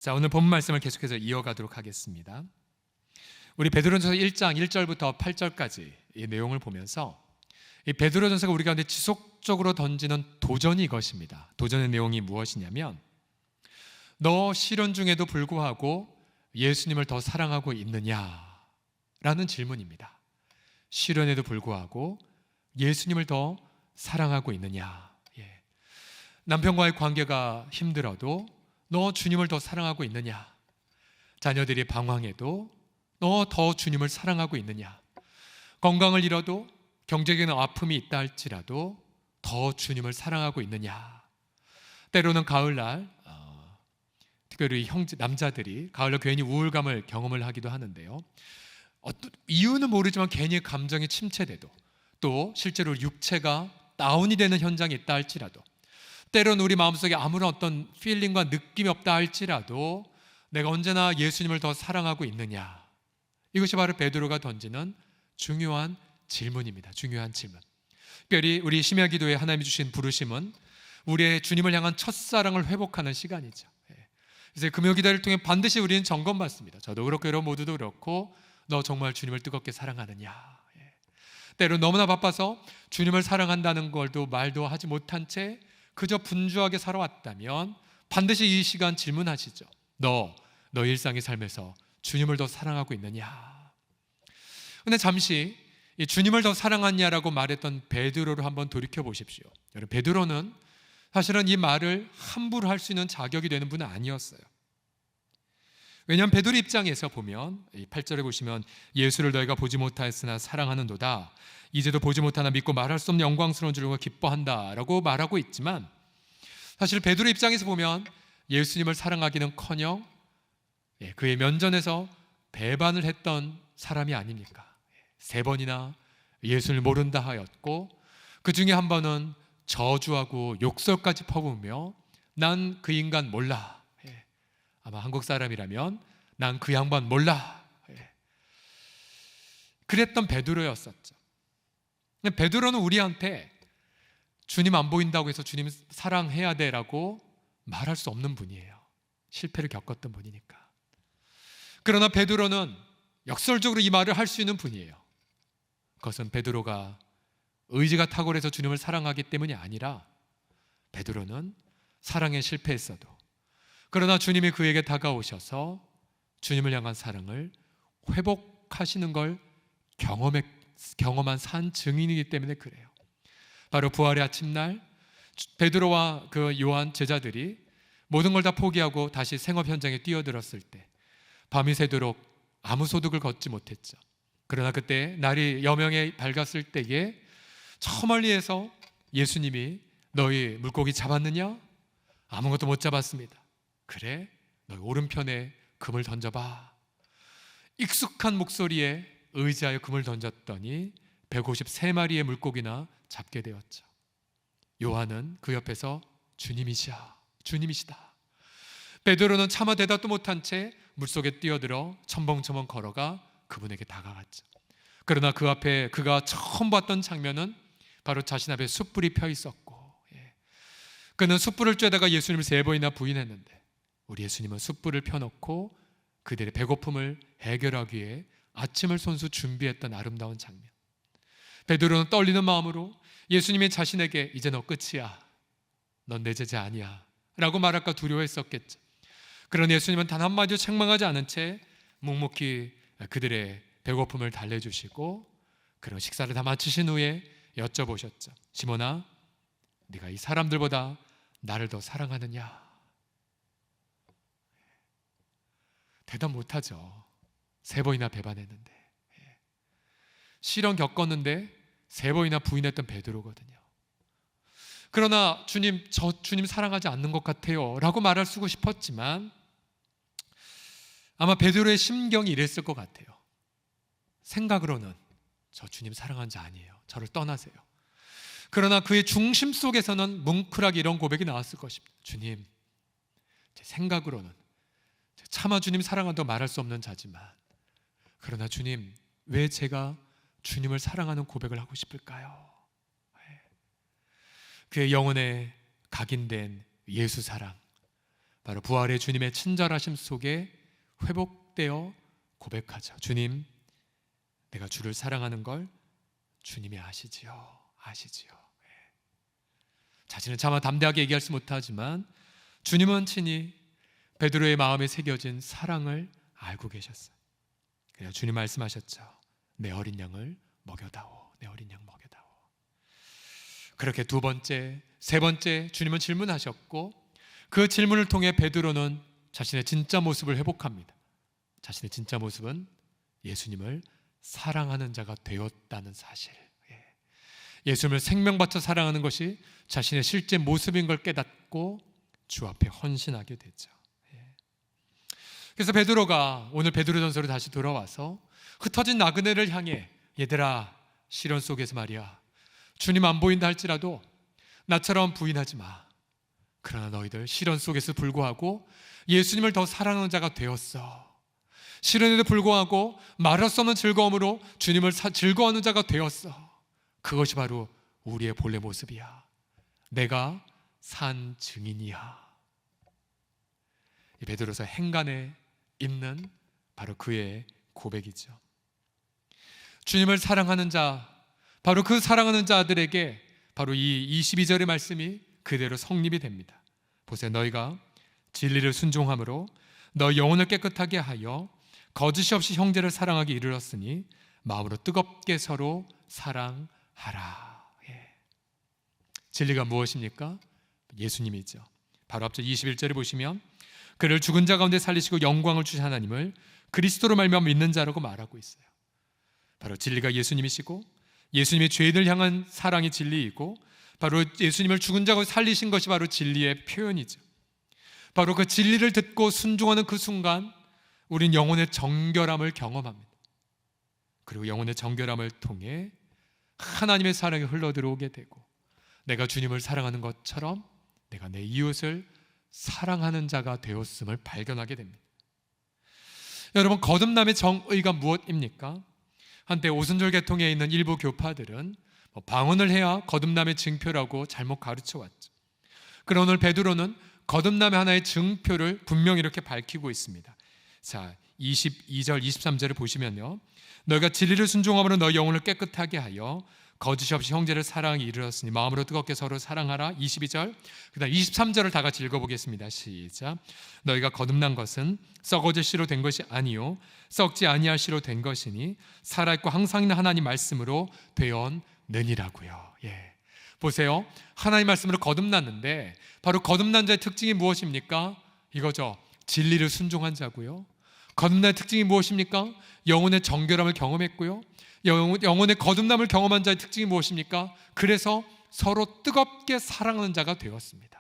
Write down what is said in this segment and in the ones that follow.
자, 오늘 본 말씀을 계속해서 이어가도록 하겠습니다. 우리 베드로전서 1장 1절부터 8절까지 이 내용을 보면서 이 베드로전서가 우리 가운데 지속적으로 던지는 도전이 이것입니다. 도전의 내용이 무엇이냐면, 너 시련 중에도 불구하고 예수님을 더 사랑하고 있느냐? 라는 질문입니다. 시련에도 불구하고 예수님을 더 사랑하고 있느냐? 남편과의 관계가 힘들어도 너 주님을 더 사랑하고 있느냐? 자녀들이 방황해도 너 더 주님을 사랑하고 있느냐? 건강을 잃어도 경제적인 아픔이 있다 할지라도 더 주님을 사랑하고 있느냐? 때로는 가을날 특별히 남자들이 가을날 괜히 우울감을 경험을 하기도 하는데요, 이유는 모르지만 괜히 감정이 침체돼도, 또 실제로 육체가 다운이 되는 현장이 있다 할지라도, 때로는 우리 마음속에 아무런 어떤 필링과 느낌이 없다 할지라도 내가 언제나 예수님을 더 사랑하고 있느냐? 이것이 바로 베드로가 던지는 중요한 질문입니다. 중요한 질문. 특별히 우리 심야 기도에 하나님이 주신 부르심은 우리의 주님을 향한 첫사랑을 회복하는 시간이죠. 그래서 금요 기도를 통해 반드시 우리는 점검받습니다. 저도 그렇고 여러분 모두도 그렇고, 너 정말 주님을 뜨겁게 사랑하느냐? 때로 너무나 바빠서 주님을 사랑한다는 걸도 말도 하지 못한 채 그저 분주하게 살아왔다면 반드시 이 시간 질문하시죠. 너 일상의 삶에서 주님을 더 사랑하고 있느냐? 근데 잠시 이 주님을 더 사랑하냐라고 말했던 베드로를 한번 돌이켜 보십시오. 여러분, 베드로는 사실은 이 말을 함부로 할 수 있는 자격이 되는 분은 아니었어요. 왜냐하면 베드로 입장에서 보면 8절에 보시면, 예수를 너희가 보지 못하였으나 사랑하는도다. 이제도 보지 못하나 믿고 말할 수 없는 영광스러운 줄과 기뻐한다 라고 말하고 있지만, 사실 베드로 입장에서 보면 예수님을 사랑하기는커녕 그의 면전에서 배반을 했던 사람이 아닙니까? 3번이나 예수를 모른다 하였고, 그 중에 한 번은 저주하고 욕설까지 퍼부으며 난 그 인간 몰라, 아마 한국 사람이라면 난 그 양반 몰라, 그랬던 베드로였었죠. 베드로는 우리한테 주님 안 보인다고 해서 주님 사랑해야 돼라고 말할 수 없는 분이에요. 실패를 겪었던 분이니까. 그러나 베드로는 역설적으로 이 말을 할 수 있는 분이에요. 그것은 베드로가 의지가 탁월해서 주님을 사랑하기 때문이 아니라, 베드로는 사랑에 실패했어도 그러나 주님이 그에게 다가오셔서 주님을 향한 사랑을 회복하시는 걸 경험한 산 증인이기 때문에 그래요. 바로 부활의 아침날 베드로와 그 요한 제자들이 모든 걸 다 포기하고 다시 생업 현장에 뛰어들었을 때 밤이 새도록 아무 소득을 걷지 못했죠. 그러나 그때 날이 여명에 밝았을 때에 저 멀리에서 예수님이 너희 물고기 잡았느냐? 아무것도 못 잡았습니다. 그래? 너희 오른편에 금을 던져봐. 익숙한 목소리에 의지하여 금을 던졌더니 153마리의 물고기나 잡게 되었죠. 요한은 그 옆에서 주님이시다. 베드로는 차마 대답도 못한 채 물속에 뛰어들어 첨벙첨벙 걸어가 그분에게 다가갔죠. 그러나 그 앞에 그가 처음 봤던 장면은 바로 자신 앞에 숯불이 펴 있었고, 그는 숯불을 쬐다가 예수님을 3번이나 부인했는데, 우리 예수님은 숯불을 펴놓고 그들의 배고픔을 해결하기 위해 아침을 손수 준비했던 아름다운 장면. 베드로는 떨리는 마음으로 예수님이 자신에게 이제 너 끝이야, 넌 내 제자 아니야 라고 말할까 두려워했었겠죠. 그러나 예수님은 단 한마디도 책망하지 않은 채 묵묵히 그들의 배고픔을 달래주시고, 그런 식사를 다 마치신 후에 여쭤보셨죠. 시몬아, 네가 이 사람들보다 나를 더 사랑하느냐? 대답 못하죠. 3번이나 배반했는데, 시련 겪었는데 3번이나 부인했던 베드로거든요. 그러나 주님, 저 주님 사랑하지 않는 것 같아요 라고 말할 쓰고 싶었지만, 아마 베드로의 심경이 이랬을 것 같아요. 생각으로는 저 주님 사랑하는 자 아니에요, 저를 떠나세요. 그러나 그의 중심 속에서는 뭉클하게 이런 고백이 나왔을 것입니다. 주님, 제 생각으로는 차마 주님 사랑한다고 말할 수 없는 자지만, 그러나 주님, 왜 제가 주님을 사랑하는 고백을 하고 싶을까요? 그의 영혼에 각인된 예수 사랑, 바로 부활의 주님의 친절하심 속에 회복되어 고백하죠. 주님, 내가 주를 사랑하는 걸 주님이 아시지요. 자신은 차마 담대하게 얘기할 수 못하지만 주님은 친히 베드로의 마음에 새겨진 사랑을 알고 계셨어요. 그래서 주님 말씀하셨죠. 내 어린 양을 먹여다오. 내 어린 양 먹여다오. 그렇게 두 번째, 세 번째 주님은 질문하셨고 그 질문을 통해 베드로는 자신의 진짜 모습을 회복합니다. 자신의 진짜 모습은 예수님을 사랑하는 자가 되었다는 사실. 예수님을 생명 바쳐 사랑하는 것이 자신의 실제 모습인 걸 깨닫고 주 앞에 헌신하게 되죠. 그래서 베드로가 오늘 베드로전서로 다시 돌아와서 흩어진 나그네를 향해 얘들아, 시련 속에서 말이야, 주님 안 보인다 할지라도 나처럼 부인하지 마. 그러나 너희들 시련 속에서 불구하고 예수님을 더 사랑하는 자가 되었어. 시련에도 불구하고 말할 수 없는 즐거움으로 주님을 즐거워하는 자가 되었어. 그것이 바로 우리의 본래 모습이야. 내가 산 증인이야. 이 베드로서 행간에 있는 바로 그의 고백이죠. 주님을 사랑하는 자, 바로 그 사랑하는 자들에게 바로 이 22절의 말씀이 그대로 성립이 됩니다. 보세요. 너희가 진리를 순종함으로 너 영혼을 깨끗하게 하여 거짓이 없이 형제를 사랑하기 이르렀으니 마음으로 뜨겁게 서로 사랑하라. 진리가 무엇입니까? 예수님이죠. 바로 앞서 21절에 보시면 그를 죽은 자 가운데 살리시고 영광을 주신 하나님을 그리스도로 말미암아 믿는 자라고 말하고 있어요. 바로 진리가 예수님이시고 예수님의 죄인을 향한 사랑이 진리이고 바로 예수님을 죽은 자 가운데 살리신 것이 바로 진리의 표현이죠. 바로 그 진리를 듣고 순종하는 그 순간 우린 영혼의 정결함을 경험합니다. 그리고 영혼의 정결함을 통해 하나님의 사랑이 흘러들어오게 되고 내가 주님을 사랑하는 것처럼 내가 내 이웃을 사랑하는 자가 되었음을 발견하게 됩니다. 여러분, 거듭남의 정의가 무엇입니까? 한때 오순절 계통에 있는 일부 교파들은 방언을 해야 거듭남의 증표라고 잘못 가르쳐 왔죠. 그러나 오늘 베드로는 거듭남의 하나의 증표를 분명히 이렇게 밝히고 있습니다. 자, 22절 23절을 보시면요, 너희가 진리를 순종함으로 너희 영혼을 깨끗하게 하여 거짓이 없이 형제를 사랑하기 이르렀으니 마음으로 뜨겁게 서로 사랑하라. 22절, 그 다음 23절을 다 같이 읽어보겠습니다. 시작. 너희가 거듭난 것은 썩어질 씨로 된 것이 아니요 썩지 아니할 씨로 된 것이니 살아있고 항상 있는 하나님 말씀으로 되었느니라고요. 보세요. 하나님 말씀으로 거듭났는데 바로 거듭난 자의 특징이 무엇입니까? 이거죠. 진리를 순종한 자고요. 거듭난 특징이 무엇입니까? 영혼의 정결함을 경험했고요. 영혼의 거듭남을 경험한 자의 특징이 무엇입니까? 그래서 서로 뜨겁게 사랑하는 자가 되었습니다.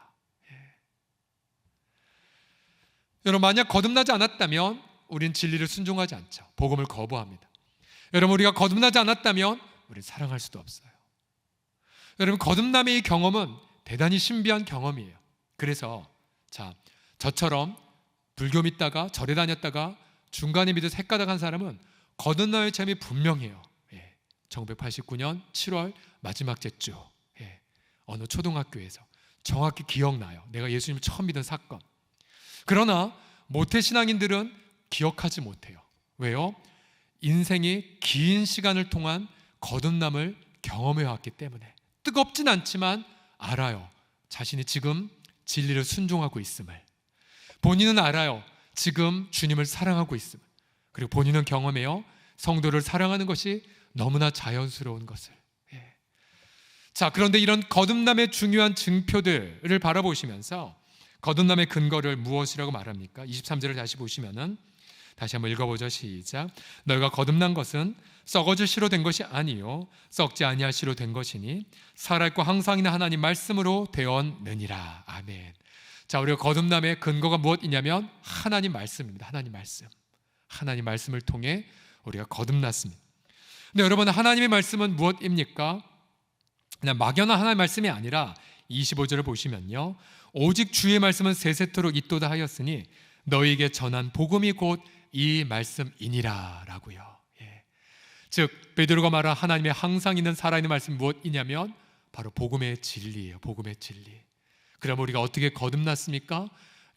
여러분, 만약 거듭나지 않았다면 우린 진리를 순종하지 않죠. 복음을 거부합니다. 여러분, 우리가 거듭나지 않았다면 우린 사랑할 수도 없어요. 여러분, 거듭남의 이 경험은 대단히 신비한 경험이에요. 그래서 저처럼 불교 믿다가 절에 다녔다가 중간에 믿어서 헷가닥한 사람은 거듭남의 체험이 분명해요. 1989년 7월 마지막 제주 어느 초등학교에서 정확히 기억나요. 내가 예수님을 처음 믿은 사건. 그러나 모태신앙인들은 기억하지 못해요. 왜요? 인생이 긴 시간을 통한 거듭남을 경험해왔기 때문에 뜨겁진 않지만 알아요. 자신이 지금 진리를 순종하고 있음을. 본인은 알아요. 지금 주님을 사랑하고 있음을. 그리고 본인은 경험해요. 성도를 사랑하는 것이 너무나 자연스러운 것을. 그런데 이런 거듭남의 중요한 증표들을 바라보시면서 거듭남의 근거를 무엇이라고 말합니까? 23절을 다시 보시면은 다시 한번 읽어보죠. 시작. 너희가 거듭난 것은 썩어질 씨로 된 것이 아니요 썩지 아니할 씨로 된 것이니 살아있고 항상 있는 하나님 말씀으로 되었느니라. 아멘. 우리가 거듭남의 근거가 무엇이냐면 하나님 말씀입니다. 하나님 말씀. 하나님 말씀을 통해 우리가 거듭났습니다. 근데 여러분, 하나님의 말씀은 무엇입니까? 그냥 막연한 하나님의 말씀이 아니라 25절을 보시면요, 오직 주의 말씀은 세세토록 있도다 하였으니 너희에게 전한 복음이 곧 이 말씀이니라 라고요. 즉 베드로가 말한 하나님의 항상 있는 살아있는 말씀이 무엇이냐면 바로 복음의 진리예요. 복음의 진리. 그럼 우리가 어떻게 거듭났습니까?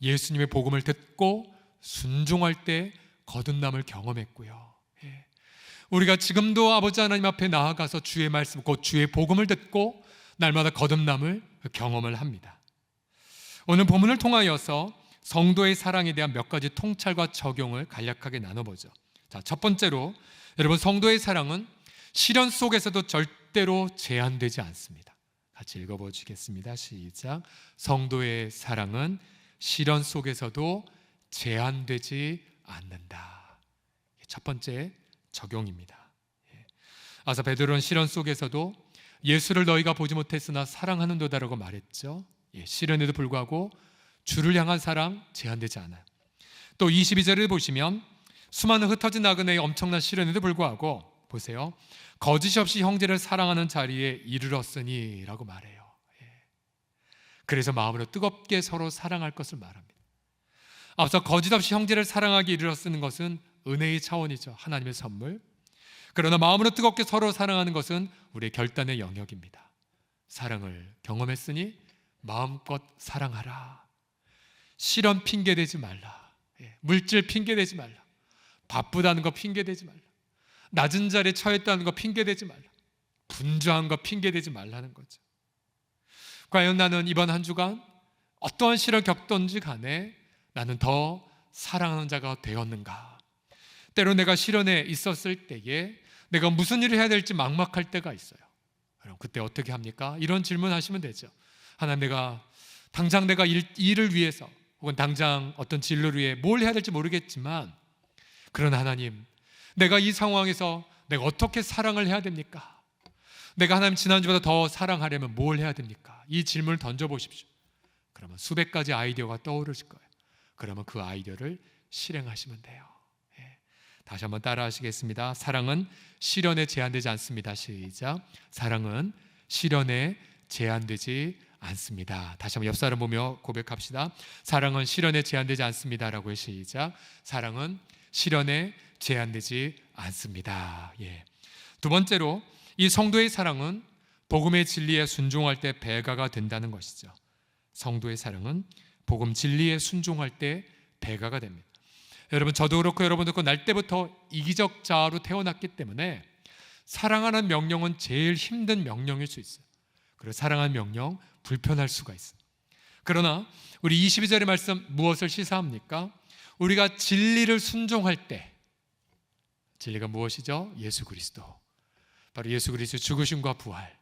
예수님의 복음을 듣고 순종할 때 거듭남을 경험했고요. 우리가 지금도 아버지 하나님 앞에 나아가서 주의 말씀, 곧 주의 복음을 듣고 날마다 거듭남을 경험을 합니다. 오늘 본문을 통하여서 성도의 사랑에 대한 몇 가지 통찰과 적용을 간략하게 나눠보죠. 자, 첫 번째로 여러분, 성도의 사랑은 시련 속에서도 절대로 제한되지 않습니다. 같이 읽어보시겠습니다. 시작. 성도의 사랑은 시련 속에서도 제한되지 않는다. 첫 번째 적용입니다. 아사 베드로는 시련 속에서도 예수를 너희가 보지 못했으나 사랑하는도다라고 말했죠. 시련에도 불구하고 주를 향한 사랑 제한되지 않아요. 또 22절을 보시면 수많은 흩어진 나그네의 엄청난 시련에도 불구하고 보세요, 거짓 없이 형제를 사랑하는 자리에 이르렀으니 라고 말해요. 그래서 마음으로 뜨겁게 서로 사랑할 것을 말합니다. 앞서 거짓 없이 형제를 사랑하기 이르렀는 것은 은혜의 차원이죠. 하나님의 선물. 그러나 마음으로 뜨겁게 서로 사랑하는 것은 우리의 결단의 영역입니다. 사랑을 경험했으니 마음껏 사랑하라. 시련 핑계대지 말라. 물질 핑계대지 말라. 바쁘다는 거 핑계대지 말라. 낮은 자리에 처했다는 거 핑계대지 말라. 분주한 거 핑계대지 말라는 거죠. 과연 나는 이번 한 주간 어떠한 시련을 겪던지 간에 나는 더 사랑하는 자가 되었는가? 때로 내가 시련에 있었을 때에 내가 무슨 일을 해야 될지 막막할 때가 있어요. 그럼 그때 어떻게 합니까? 이런 질문 하시면 되죠. 하나님, 당장 내가 일을 위해서 혹은 당장 어떤 진로를 위해 뭘 해야 될지 모르겠지만, 그러나 하나님, 내가 이 상황에서 내가 어떻게 사랑을 해야 됩니까? 내가 하나님 지난주보다 더 사랑하려면 뭘 해야 됩니까? 이 질문을 던져보십시오. 그러면 수백 가지 아이디어가 떠오르실 거예요. 그러면 그 아이디어를 실행하시면 돼요. 다시 한번 따라 하시겠습니다. 사랑은 시련에 제한되지 않습니다. 시작. 사랑은 시련에 제한되지 않습니다. 다시 한번 옆 사람 보며 고백합시다. 사랑은 시련에 제한되지 않습니다라고요. 시작. 사랑은 시련에 제한되지 않습니다. 두 번째로 이 성도의 사랑은 복음의 진리에 순종할 때 배가가 된다는 것이죠. 성도의 사랑은 복음 진리에 순종할 때 배가가 됩니다. 여러분, 저도 그렇고 여러분도 그렇고 날 때부터 이기적 자로 태어났기 때문에 사랑하는 명령은 제일 힘든 명령일 수 있어요. 그리고 사랑하는 명령 불편할 수가 있어요. 그러나 우리 22절의 말씀 무엇을 시사합니까? 우리가 진리를 순종할 때, 진리가 무엇이죠? 예수 그리스도. 바로 예수 그리스도 죽으심과 부활.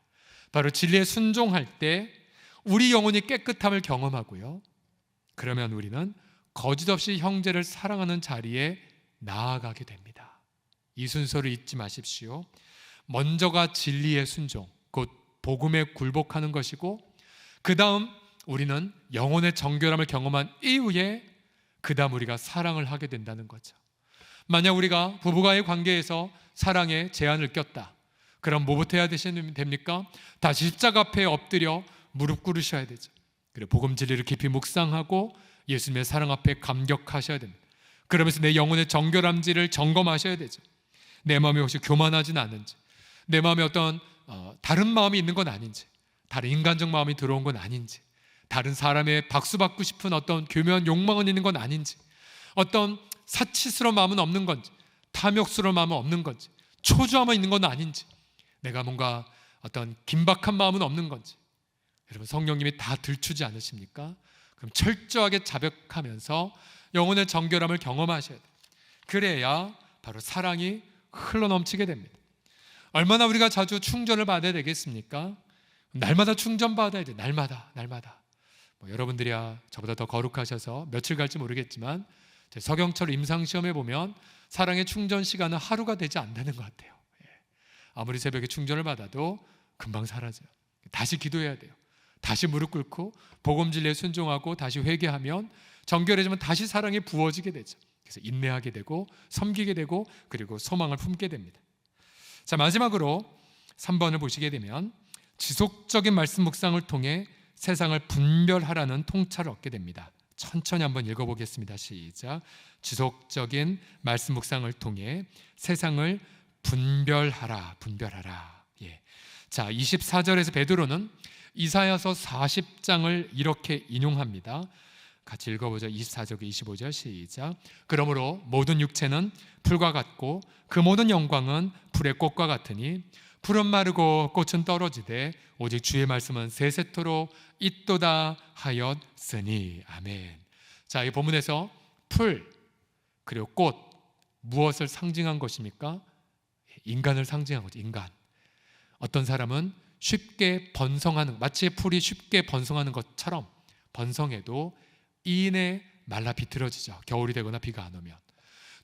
바로 진리에 순종할 때 우리 영혼이 깨끗함을 경험하고요. 그러면 우리는 거짓 없이 형제를 사랑하는 자리에 나아가게 됩니다. 이 순서를 잊지 마십시오. 먼저가 진리의 순종, 곧 복음에 굴복하는 것이고, 그 다음 우리는 영혼의 정결함을 경험한 이후에 그 다음 우리가 사랑을 하게 된다는 거죠. 만약 우리가 부부간의 관계에서 사랑에 제한을 꼈다, 그럼 뭐부터 해야 됩니까? 다시 십자가 앞에 엎드려 무릎 꿇으셔야 되죠. 그리고 복음 진리를 깊이 묵상하고 예수님의 사랑 앞에 감격하셔야 됩니다. 그러면서 내 영혼의 정결함지를 점검하셔야 되죠. 내 마음이 혹시 교만하진 않은지, 내 마음에 어떤 다른 마음이 있는 건 아닌지, 다른 인간적 마음이 들어온 건 아닌지, 다른 사람의 박수받고 싶은 어떤 교묘한 욕망은 있는 건 아닌지, 어떤 사치스러운 마음은 없는 건지, 탐욕스러운 마음은 없는 건지, 초조함은 있는 건 아닌지, 내가 뭔가 어떤 긴박한 마음은 없는 건지, 여러분 성령님이 다 들추지 않으십니까? 그럼 철저하게 자백하면서 영혼의 정결함을 경험하셔야 돼요. 그래야 바로 사랑이 흘러넘치게 됩니다. 얼마나 우리가 자주 충전을 받아야 되겠습니까? 날마다 충전받아야 돼요. 날마다. 여러분들이야 저보다 더 거룩하셔서 며칠 갈지 모르겠지만 서경철 임상시험에 보면 사랑의 충전 시간은 하루가 되지 않는 것 같아요. 아무리 새벽에 충전을 받아도 금방 사라져요. 다시 기도해야 돼요. 다시 무릎 꿇고 복음 진리에 순종하고 다시 회개하면 정결해지면 다시 사랑이 부어지게 되죠. 그래서 인내하게 되고 섬기게 되고 그리고 소망을 품게 됩니다. 자, 마지막으로 3번을 보시게 되면 지속적인 말씀 묵상을 통해 세상을 분별하라는 통찰을 얻게 됩니다. 천천히 한번 읽어보겠습니다. 시작. 지속적인 말씀 묵상을 통해 세상을 분별하라. 자, 24절에서 베드로는 이사야서 40장을 이렇게 인용합니다. 같이 읽어보죠. 24절과 25절 시작. 그러므로 모든 육체는 풀과 같고 그 모든 영광은 풀의 꽃과 같으니 풀은 마르고 꽃은 떨어지되 오직 주의 말씀은 세세토록 있도다 하였으니. 아멘. 자, 이 본문에서 풀 그리고 꽃, 무엇을 상징한 것입니까? 인간을 상징한 거죠. 인간. 어떤 사람은 쉽게 번성하는, 마치 풀이 쉽게 번성하는 것처럼 번성해도 이내 말라 비틀어지죠. 겨울이 되거나 비가 안 오면.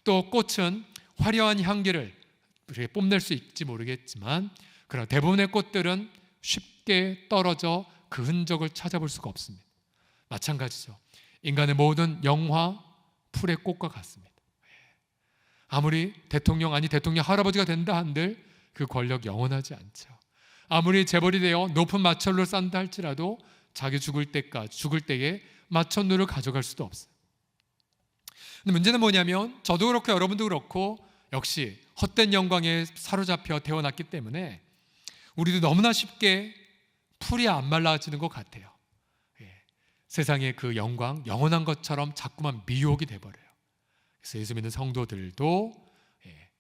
또 꽃은 화려한 향기를 우리가 뽐낼 수 있을지 모르겠지만, 그러나 대부분의 꽃들은 쉽게 떨어져 그 흔적을 찾아볼 수가 없습니다. 마찬가지죠. 인간의 모든 영화 풀의 꽃과 같습니다. 아무리 대통령 할아버지가 된다 한들 그 권력 영원하지 않죠. 아무리 재벌이 되어 높은 마천루를 쌓는다 할지라도 자기 죽을 때에 마천루를 가져갈 수도 없어요. 근데 문제는 뭐냐면 저도 그렇고 여러분도 그렇고 역시 헛된 영광에 사로잡혀 태어났기 때문에 우리도 너무나 쉽게 풀이 안 말라지는 것 같아요. 세상의 그 영광, 영원한 것처럼 자꾸만 미혹이 돼버려요. 그래서 예수 믿는 성도들도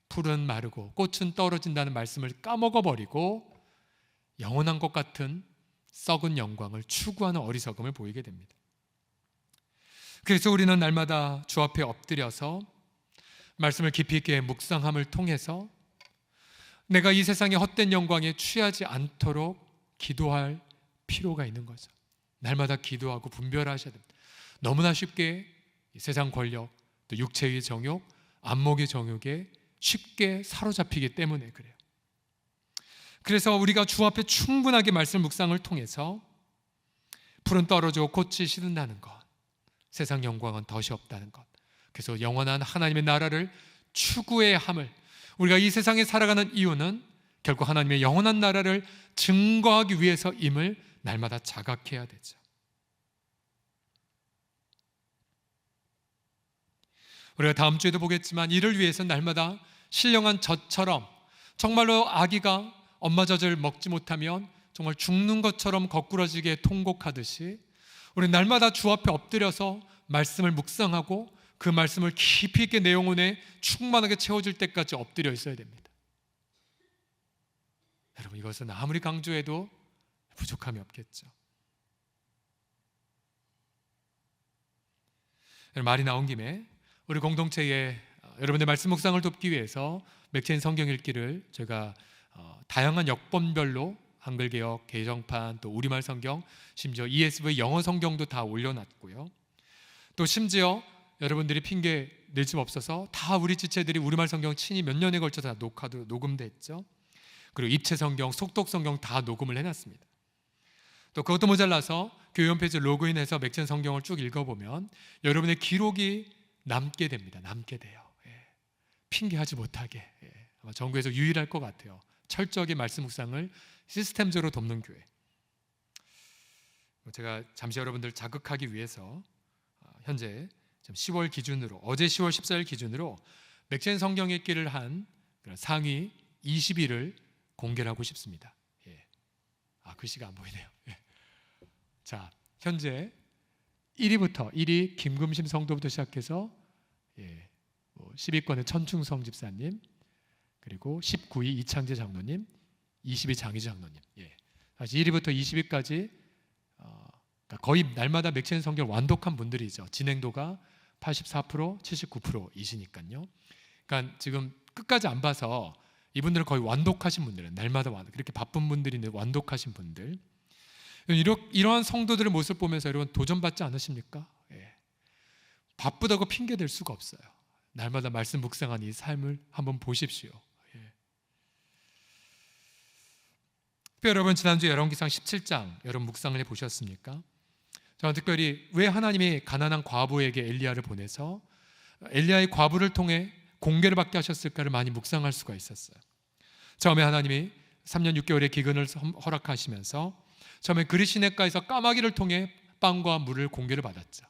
풀은 마르고 꽃은 떨어진다는 말씀을 까먹어버리고 영원한 것 같은 썩은 영광을 추구하는 어리석음을 보이게 됩니다. 그래서 우리는 날마다 주 앞에 엎드려서 말씀을 깊이 있게 묵상함을 통해서 내가 이 세상의 헛된 영광에 취하지 않도록 기도할 필요가 있는 거죠. 날마다 기도하고 분별하셔야 됩니다. 너무나 쉽게 세상 권력, 또 육체의 정욕, 안목의 정욕에 쉽게 사로잡히기 때문에 그래요. 그래서 우리가 주 앞에 충분하게 말씀 묵상을 통해서 풀은 떨어지고 꽃이 시든다는 것, 세상 영광은 덫이 없다는 것, 그래서 영원한 하나님의 나라를 추구해야 함을, 우리가 이 세상에 살아가는 이유는 결국 하나님의 영원한 나라를 증거하기 위해서임을 날마다 자각해야 되죠. 우리가 다음 주에도 보겠지만 이를 위해서 날마다 신령한 젖처럼, 정말로 아기가 엄마 젖을 먹지 못하면 정말 죽는 것처럼 거꾸러지게 통곡하듯이 우리 날마다 주 앞에 엎드려서 말씀을 묵상하고 그 말씀을 깊이 있게 내 영혼에 충만하게 채워질 때까지 엎드려 있어야 됩니다. 여러분, 이것은 아무리 강조해도 부족함이 없겠죠. 말이 나온 김에 우리 공동체에 여러분의 말씀 묵상을 돕기 위해서 맥체인 성경 읽기를 저희가 다양한 역본별로 한글개역, 개정판, 또 우리말 성경, 심지어 ESV 영어 성경도 다 올려놨고요. 또 심지어 여러분들이 핑계 낼 수 없어서 다 우리 지체들이 우리말 성경 친히 몇 년에 걸쳐서 녹음됐죠. 그리고 입체 성경, 속독 성경 다 녹음을 해놨습니다. 또 그것도 모자라서 교회 홈페이지 로그인해서 맥체인 성경을 쭉 읽어보면 여러분의 기록이 남게 됩니다. 남게 돼요. 핑계하지 못하게. 아마 전국에서 유일할 것 같아요. 철저하게 말씀 묵상을 시스템적으로 돕는 교회. 제가 잠시 여러분들 자극하기 위해서 현재 10월 기준으로, 어제 10월 14일 기준으로 맥체인 성경 읽기를 한 상위 20위를 공개를 하고 싶습니다. 글씨가 안 보이네요. 자, 현재 1위 김금심 성도부터 시작해서 10위권의 천충성 집사님, 그리고 19위 이창재 장로님, 20위 장희주 장로님. 다시 1위부터 20위까지 거의 날마다 맥체인 성경을 완독한 분들이죠. 진행도가 84%, 79%이시니까요. 그러니까 지금 끝까지 안 봐서 이분들은 거의 완독하신 분들은 날마다 그렇게 바쁜 분들인데 완독하신 분들. 이러한 성도들의 모습을 보면서 여러분 도전받지 않으십니까? 바쁘다고 핑계 댈 수가 없어요. 날마다 말씀 묵상한 이 삶을 한번 보십시오. 여러분, 지난주에 열왕기상 17장 여러분 묵상을 해보셨습니까? 저는 특별히 왜 하나님이 가난한 과부에게 엘리야를 보내서 엘리야의 과부를 통해 공개를 받게 하셨을까를 많이 묵상할 수가 있었어요. 처음에 하나님이 3년 6개월의 기근을 허락하시면서 처음에 그리시네가에서 까마귀를 통해 빵과 물을 공개를 받았죠.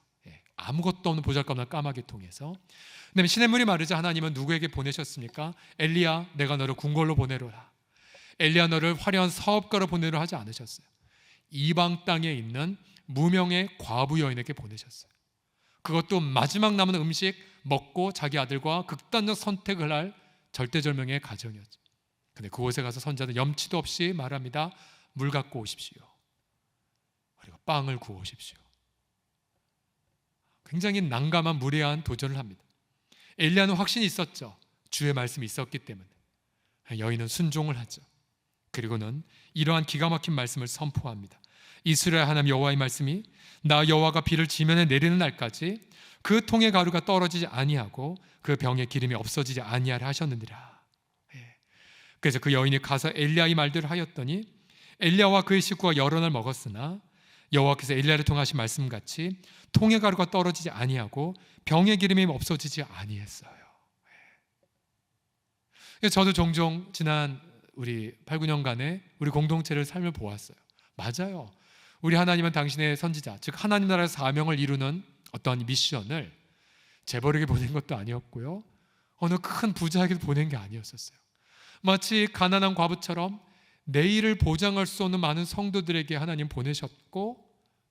아무것도 없는 보잘것없는 까마귀 통해서. 그다음에 시냇물이 마르자 하나님은 누구에게 보내셨습니까? 엘리야, 내가 너를 궁궐로 보내로라. 엘리야, 너를 화려한 사업가로 보내려 하지 않으셨어요. 이방 땅에 있는 무명의 과부 여인에게 보내셨어요. 그것도 마지막 남은 음식 먹고 자기 아들과 극단적 선택을 할 절대절명의 가정이었죠. 근데 그곳에 가서 선자는 염치도 없이 말합니다. 물 갖고 오십시오. 그리고 빵을 구워 오십시오. 굉장히 난감한 무례한 도전을 합니다. 엘리야는 확신이 있었죠. 주의 말씀이 있었기 때문에. 여인은 순종을 하죠. 그리고는 이러한 기가 막힌 말씀을 선포합니다. 이스라엘 하나님 여호와의 말씀이 나 여호와가 비를 지면에 내리는 날까지 그 통의 가루가 떨어지지 아니하고 그 병의 기름이 없어지지 아니하라 하셨느니라. 그래서 그 여인이 가서 엘리야의 말들을 하였더니 엘리야와 그의 식구가 여러 날 먹었으나 여호와께서 엘리야를 통하신 말씀같이 통의 가루가 떨어지지 아니하고 병의 기름이 없어지지 아니했어요. 저도 종종 지난 우리 8, 9년간의 우리 공동체를 삶을 보았어요. 맞아요. 우리 하나님은 당신의 선지자, 즉 하나님 나라의 사명을 이루는 어떤 미션을 재벌에게 보낸 것도 아니었고요, 어느 큰 부자에게 보낸 게 아니었었어요. 마치 가난한 과부처럼 내일을 보장할 수 없는 많은 성도들에게 하나님 보내셨고,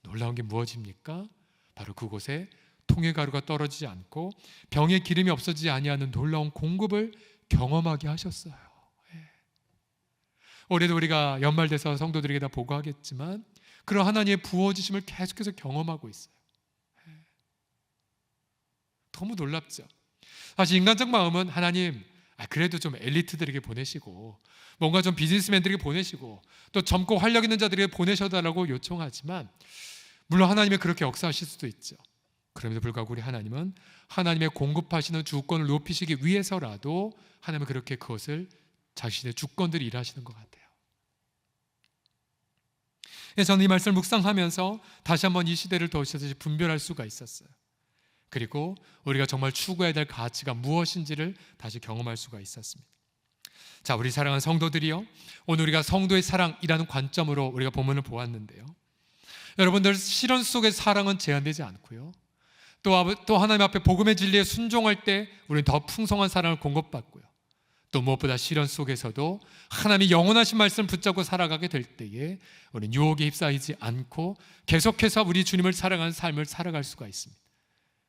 놀라운 게 무엇입니까? 바로 그곳에 통의 가루가 떨어지지 않고 병의 기름이 없어지지 아니하는 놀라운 공급을 경험하게 하셨어요. 올해도 우리가 연말돼서 성도들에게 다 보고하겠지만 그런 하나님의 부어주심을 계속해서 경험하고 있어요. 너무 놀랍죠. 사실 인간적 마음은 하나님 그래도 좀 엘리트들에게 보내시고 뭔가 좀 비즈니스맨들에게 보내시고 또 젊고 활력 있는 자들에게 보내셔달라고 요청하지만, 물론 하나님이 그렇게 역사하실 수도 있죠. 그럼에도 불구하고 우리 하나님은 하나님의 공급하시는 주권을 높이시기 위해서라도 하나님은 그렇게 그것을 자신의 주권들이 일하시는 것 같아요. 저는 이 말씀을 묵상하면서 다시 한번 이 시대를 더 분별할 수가 있었어요. 그리고 우리가 정말 추구해야 될 가치가 무엇인지를 다시 경험할 수가 있었습니다. 자, 우리 사랑하는 성도들이요, 오늘 우리가 성도의 사랑이라는 관점으로 우리가 본문을 보았는데요, 여러분들 시련 속의 사랑은 제한되지 않고요, 또 하나님 앞에 복음의 진리에 순종할 때 우리는 더 풍성한 사랑을 공급받고요, 또 무엇보다 시련 속에서도 하나님이 영원하신 말씀을 붙잡고 살아가게 될 때에 우리는 유혹에 휩싸이지 않고 계속해서 우리 주님을 사랑하는 삶을 살아갈 수가 있습니다.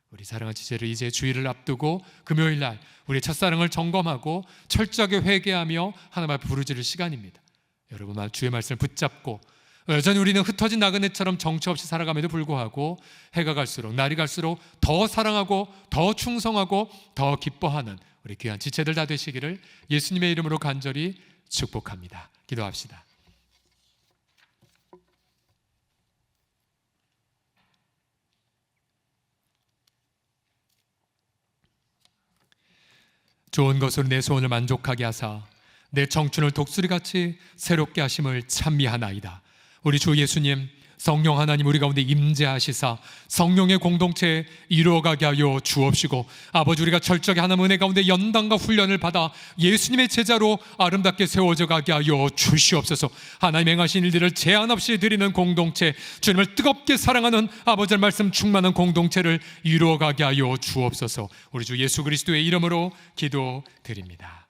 우리 사랑하는 지체를 이제 주일을 앞두고 금요일 날 우리의 첫사랑을 점검하고 철저하게 회개하며 하나님 앞에 부르짖을 시간입니다. 여러분, 주의 말씀을 붙잡고 여전히 우리는 흩어진 나그네처럼 정처 없이 살아감에도 불구하고 해가 갈수록, 날이 갈수록 더 사랑하고 더 충성하고 더 기뻐하는 우리 귀한 지체들 다 되시기를 예수님의 이름으로 간절히 축복합니다. 기도합시다. 좋은 것으로 내 소원을 만족하게 하사 내 청춘을 독수리같이 새롭게 하심을 찬미하나이다. 우리 주 예수님, 성령 하나님 우리 가운데 임재하시사 성령의 공동체에 이루어가게 하여 주옵시고, 아버지, 우리가 철저하게 하나님 은혜 가운데 연단과 훈련을 받아 예수님의 제자로 아름답게 세워져 가게 하여 주시옵소서. 하나님 행하신 일들을 제한 없이 드리는 공동체, 주님을 뜨겁게 사랑하는 아버지의 말씀 충만한 공동체를 이루어가게 하여 주옵소서. 우리 주 예수 그리스도의 이름으로 기도드립니다.